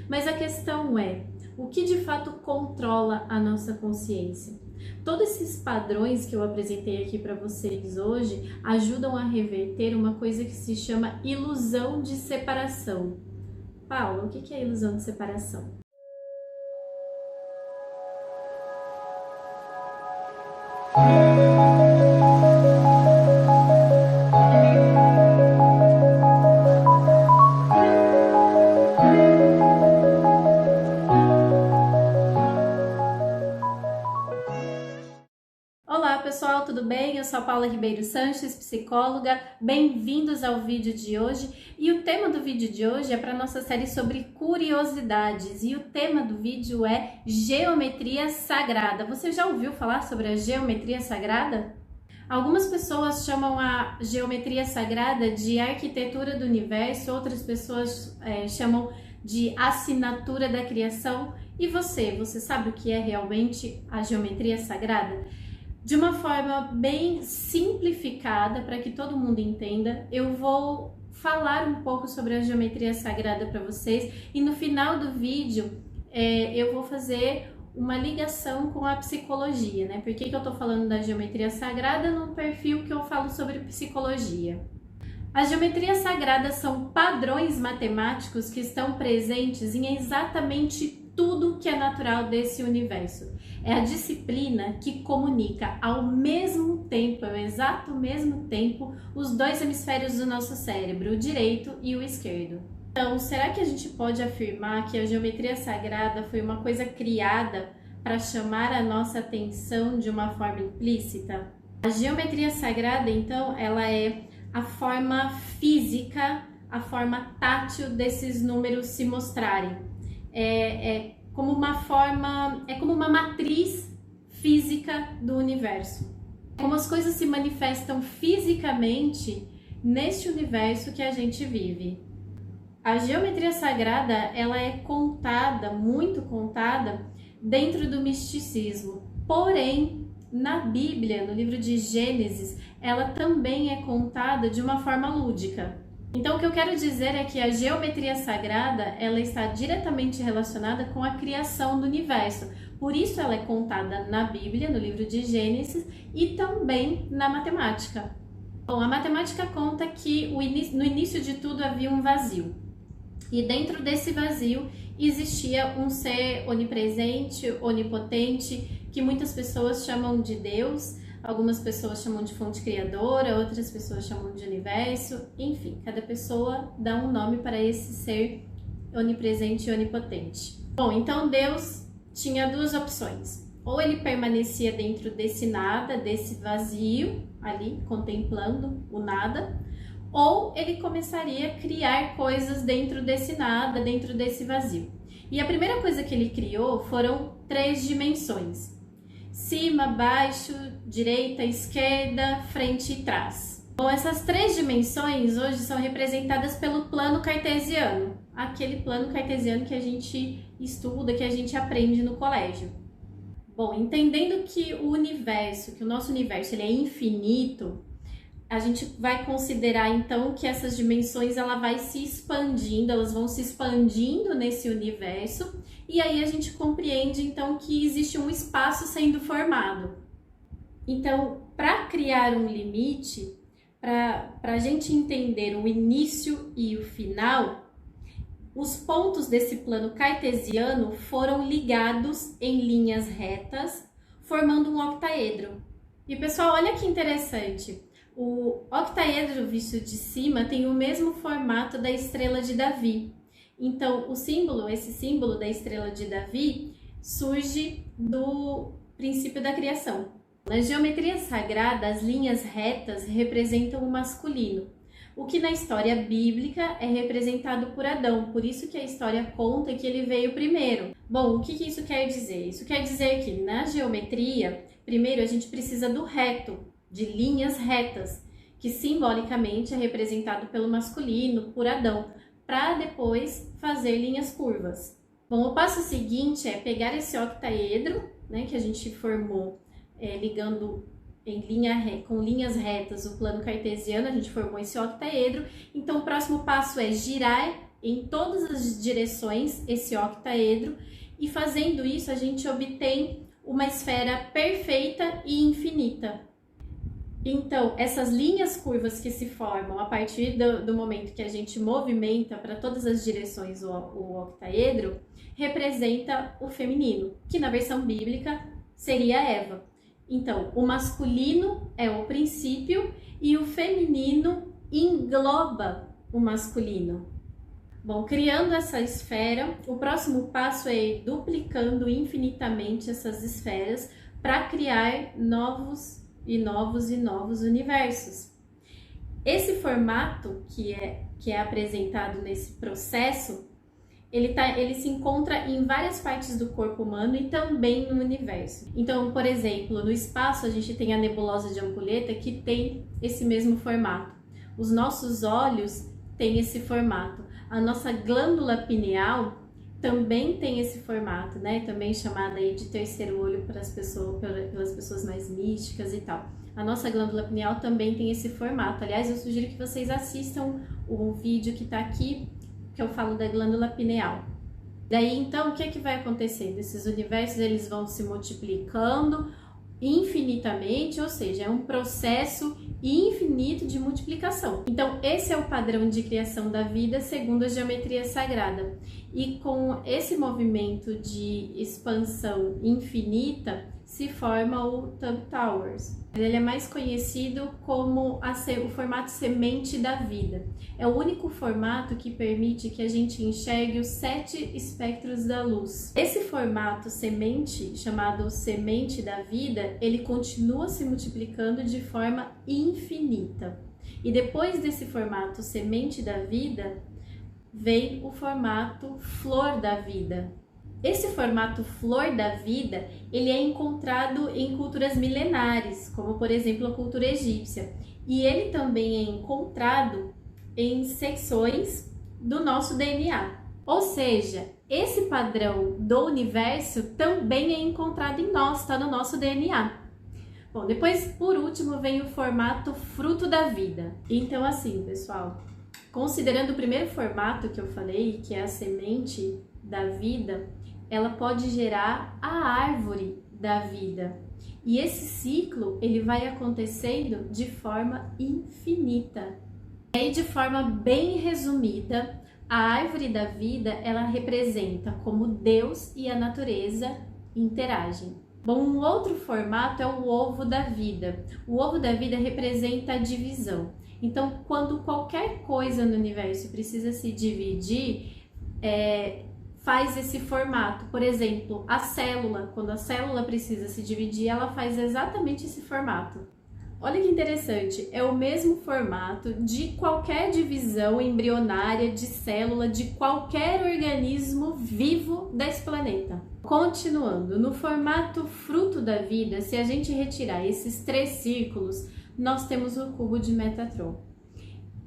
Mas a questão é, o que de fato controla a nossa consciência? Todos esses padrões que eu apresentei aqui para vocês hoje ajudam a reverter uma coisa que se chama ilusão de separação. Paula, o que é ilusão de separação? Olá pessoal, tudo bem? Eu sou a Paula Ribeiro Sanches, psicóloga. Bem-vindos ao vídeo de hoje. E o tema do vídeo de hoje é para nossa série sobre curiosidades. E o tema do vídeo é geometria sagrada. Você já ouviu falar sobre a geometria sagrada? Algumas pessoas chamam a geometria sagrada de arquitetura do universo, outras pessoas chamam de assinatura da criação. E você sabe o que é realmente a geometria sagrada? De uma forma bem simplificada, para que todo mundo entenda, eu vou falar um pouco sobre a geometria sagrada para vocês e no final do vídeo eu vou fazer uma ligação com a psicologia, né? Por que eu tô falando da geometria sagrada num perfil que eu falo sobre psicologia? As geometrias sagradas são padrões matemáticos que estão presentes em exatamente tudo que é natural desse universo. É a disciplina que comunica ao mesmo tempo, ao exato mesmo tempo, os dois hemisférios do nosso cérebro, o direito e o esquerdo. Então, será que a gente pode afirmar que a geometria sagrada foi uma coisa criada para chamar a nossa atenção de uma forma implícita? A geometria sagrada, então, ela é a forma física, a forma tátil desses números se mostrarem. É como uma matriz física do universo. Como as coisas se manifestam fisicamente neste universo que a gente vive. A geometria sagrada, ela é contada, muito contada, dentro do misticismo. Porém, na Bíblia, no livro de Gênesis, ela também é contada de uma forma lúdica. Então, o que eu quero dizer é que a geometria sagrada, ela está diretamente relacionada com a criação do universo. Por isso ela é contada na Bíblia, no livro de Gênesis, e também na matemática. Bom, a matemática conta que no início de tudo havia um vazio. E dentro desse vazio existia um ser onipresente, onipotente, que muitas pessoas chamam de Deus. Algumas pessoas chamam de fonte criadora, outras pessoas chamam de universo, enfim, cada pessoa dá um nome para esse ser onipresente e onipotente. Bom, então Deus tinha duas opções. Ou ele permanecia dentro desse nada, desse vazio, ali, contemplando o nada, ou ele começaria a criar coisas dentro desse nada, dentro desse vazio. E a primeira coisa que ele criou foram 3 dimensões. Cima, baixo, direita, esquerda, frente e trás. Bom, essas 3 dimensões hoje são representadas pelo plano cartesiano, aquele plano cartesiano que a gente estuda, que a gente aprende no colégio. Bom, entendendo que o nosso universo ele é infinito, a gente vai considerar então que essas dimensões elas vão se expandindo nesse universo, e aí a gente compreende então que existe um espaço sendo formado. Então, para criar um limite, para a gente entender o início e o final, os pontos desse plano cartesiano foram ligados em linhas retas, formando um octaedro. E pessoal, olha que interessante. O octaedro visto de cima tem o mesmo formato da estrela de Davi. Então, esse símbolo da estrela de Davi surge do princípio da criação. Na geometria sagrada, as linhas retas representam o masculino, o que na história bíblica é representado por Adão. Por isso que a história conta que ele veio primeiro. Bom, o que isso quer dizer? Isso quer dizer que na geometria, primeiro a gente precisa do reto, de linhas retas, que simbolicamente é representado pelo masculino, por Adão, para depois fazer linhas curvas. Bom, o passo seguinte é pegar esse octaedro, né, que a gente formou ligando com linhas retas o plano cartesiano, a gente formou esse octaedro. Então o próximo passo é girar em todas as direções esse octaedro, e fazendo isso a gente obtém uma esfera perfeita e infinita. Então, essas linhas curvas que se formam a partir do momento que a gente movimenta para todas as direções o octaedro, representa o feminino, que na versão bíblica seria Eva. Então, o masculino é o princípio e o feminino engloba o masculino. Bom, criando essa esfera, o próximo passo é ir duplicando infinitamente essas esferas para criar novos universos. Esse formato que é apresentado nesse processo, ele se encontra em várias partes do corpo humano e também no universo. Então, por exemplo, no espaço a gente tem a nebulosa de Ampulheta, que tem esse mesmo formato. Os nossos olhos têm esse formato. A nossa glândula pineal também tem esse formato, né? Também chamada aí de terceiro olho pelas pessoas mais místicas e tal. A nossa glândula pineal também tem esse formato. Aliás, eu sugiro que vocês assistam o vídeo que tá aqui, que eu falo da glândula pineal. Daí, então, o que é que vai acontecendo? Esses universos, eles vão se multiplicando infinitamente, ou seja, é um processo infinito de multiplicação. Então, esse é o padrão de criação da vida segundo a geometria sagrada. E com esse movimento de expansão infinita, se forma o Thumb Towers. Ele é mais conhecido como o formato semente da vida. É o único formato que permite que a gente enxergue os 7 espectros da luz. Esse formato semente, chamado semente da vida, ele continua se multiplicando de forma infinita. E depois desse formato semente da vida, vem o formato flor da vida. Esse formato flor da vida, ele é encontrado em culturas milenares, como por exemplo a cultura egípcia. E ele também é encontrado em secções do nosso DNA. Ou seja, esse padrão do universo também é encontrado em nós, está no nosso DNA. Bom, depois, por último, vem o formato fruto da vida. Então, assim, pessoal, considerando o primeiro formato que eu falei, que é a semente da vida, ela pode gerar a árvore da vida. E esse ciclo, ele vai acontecendo de forma infinita. E aí, de forma bem resumida, a árvore da vida, ela representa como Deus e a natureza interagem. Bom, um outro formato é o ovo da vida. O ovo da vida representa a divisão. Então, quando qualquer coisa no universo precisa se dividir, faz esse formato. Por exemplo, a célula, quando a célula precisa se dividir, ela faz exatamente esse formato. Olha que interessante, é o mesmo formato de qualquer divisão embrionária de célula de qualquer organismo vivo desse planeta. Continuando, no formato fruto da vida, se a gente retirar esses 3 círculos, nós temos o cubo de Metatron.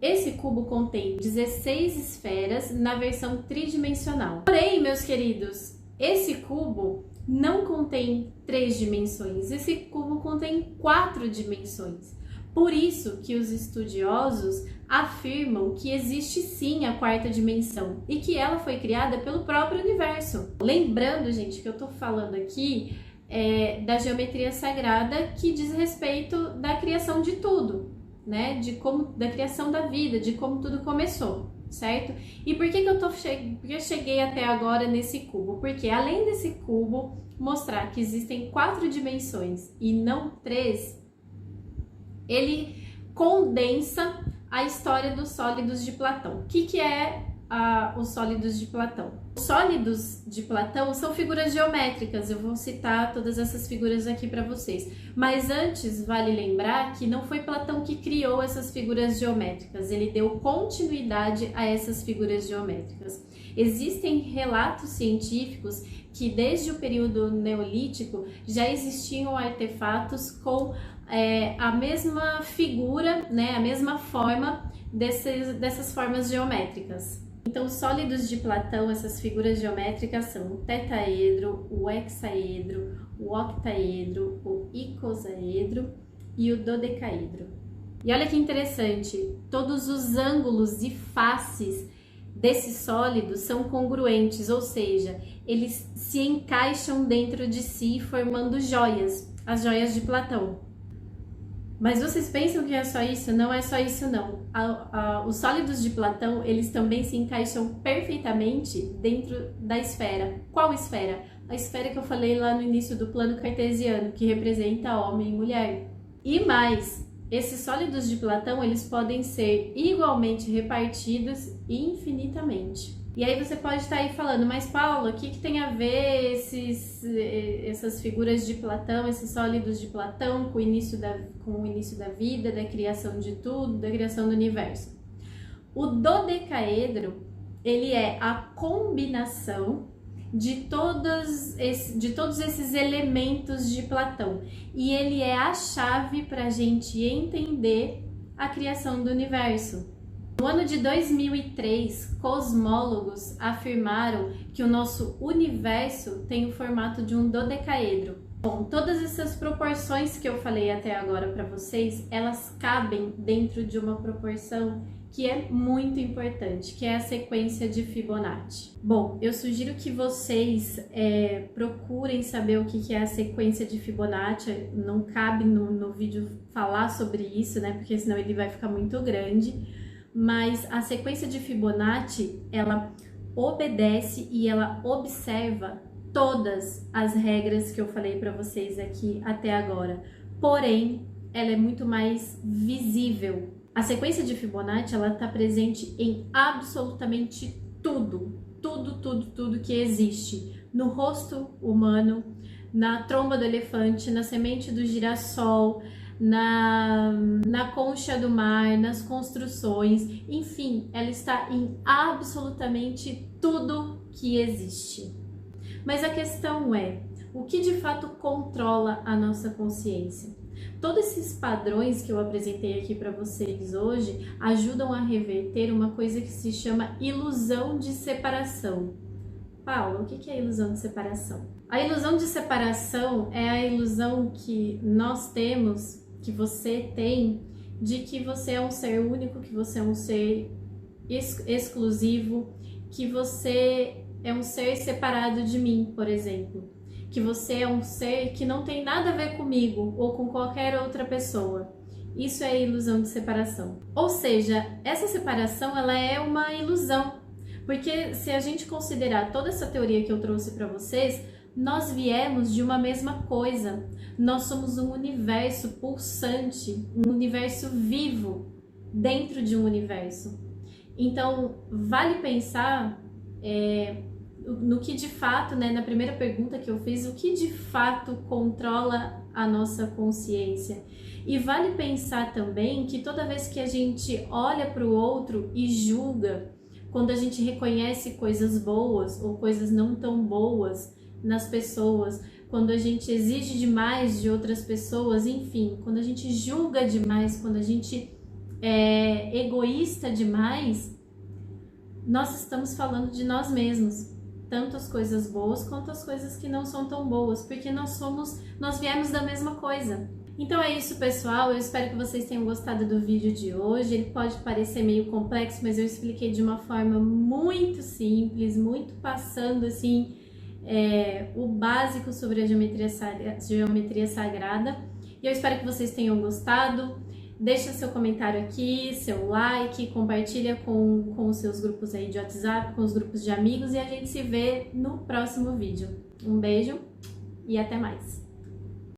Esse cubo contém 16 esferas na versão tridimensional. Porém, meus queridos, esse cubo não contém 3 dimensões, esse cubo contém 4 dimensões. Por isso que os estudiosos afirmam que existe sim a 4ª dimensão e que ela foi criada pelo próprio universo. Lembrando, gente, que eu tô falando aqui da geometria sagrada, que diz respeito da criação de tudo, né? Da criação da vida, de como tudo começou, certo? E por que eu cheguei até agora nesse cubo? Porque além desse cubo mostrar que existem 4 dimensões e não 3, ele condensa a história dos sólidos de Platão. O que é os sólidos de Platão? Os sólidos de Platão são figuras geométricas, eu vou citar todas essas figuras aqui para vocês. Mas antes, vale lembrar que não foi Platão que criou essas figuras geométricas, ele deu continuidade a essas figuras geométricas. Existem relatos científicos que desde o período neolítico já existiam artefatos com a mesma figura, né, a mesma forma dessas formas geométricas. Então, os sólidos de Platão, essas figuras geométricas são o tetaedro, o hexaedro, o octaedro, o icosaedro e o dodecaedro. E olha que interessante, todos os ângulos e faces desses sólidos são congruentes, ou seja, eles se encaixam dentro de si formando joias, as joias de Platão. Mas vocês pensam que é só isso? Não é só isso não. Os sólidos de Platão, eles também se encaixam perfeitamente dentro da esfera. Qual esfera? A esfera que eu falei lá no início do plano cartesiano, que representa homem e mulher. E mais, esses sólidos de Platão, eles podem ser igualmente repartidos infinitamente. E aí você pode estar aí falando, mas Paulo, o que tem a ver essas figuras de Platão, esses sólidos de Platão com o início da vida, da criação de tudo, da criação do universo? O dodecaedro, ele é a combinação de todos esses elementos de Platão. E ele é a chave para a gente entender a criação do universo. No ano de 2003, cosmólogos afirmaram que o nosso universo tem o formato de um dodecaedro. Bom, todas essas proporções que eu falei até agora para vocês, elas cabem dentro de uma proporção que é muito importante, que é a sequência de Fibonacci. Bom, eu sugiro que vocês procurem saber o que é a sequência de Fibonacci. Não cabe no vídeo falar sobre isso, né? Porque senão ele vai ficar muito grande. Mas a sequência de Fibonacci, ela obedece e ela observa todas as regras que eu falei para vocês aqui até agora. Porém, ela é muito mais visível. A sequência de Fibonacci, ela está presente em absolutamente tudo que existe. No rosto humano, na tromba do elefante, na semente do girassol, na concha do mar, nas construções, enfim, ela está em absolutamente tudo que existe. Mas a questão é, o que de fato controla a nossa consciência? Todos esses padrões que eu apresentei aqui para vocês hoje ajudam a reverter uma coisa que se chama ilusão de separação. Paulo, o que é a ilusão de separação? A ilusão de separação é a ilusão que nós temos, que você tem, de que você é um ser único, que você é um ser exclusivo, que você é um ser separado de mim, por exemplo. Que você é um ser que não tem nada a ver comigo ou com qualquer outra pessoa. Isso é a ilusão de separação. Ou seja, essa separação, ela é uma ilusão. Porque se a gente considerar toda essa teoria que eu trouxe para vocês, nós viemos de uma mesma coisa. Nós somos um universo pulsante, um universo vivo dentro de um universo. Então, vale pensar no que de fato, né, na primeira pergunta que eu fiz, o que de fato controla a nossa consciência. E vale pensar também que toda vez que a gente olha para o outro e julga, quando a gente reconhece coisas boas ou coisas não tão boas nas pessoas, quando a gente exige demais de outras pessoas, enfim, quando a gente julga demais, quando a gente é egoísta demais, nós estamos falando de nós mesmos, tanto as coisas boas quanto as coisas que não são tão boas, porque nós viemos da mesma coisa. Então é isso, pessoal, eu espero que vocês tenham gostado do vídeo de hoje. Ele pode parecer meio complexo, mas eu expliquei de uma forma muito simples, muito passando assim o básico sobre a geometria sagrada. E eu espero que vocês tenham gostado. Deixa seu comentário aqui, seu like, compartilha com os seus grupos aí de WhatsApp, com os grupos de amigos, e a gente se vê no próximo vídeo. Um beijo e até mais!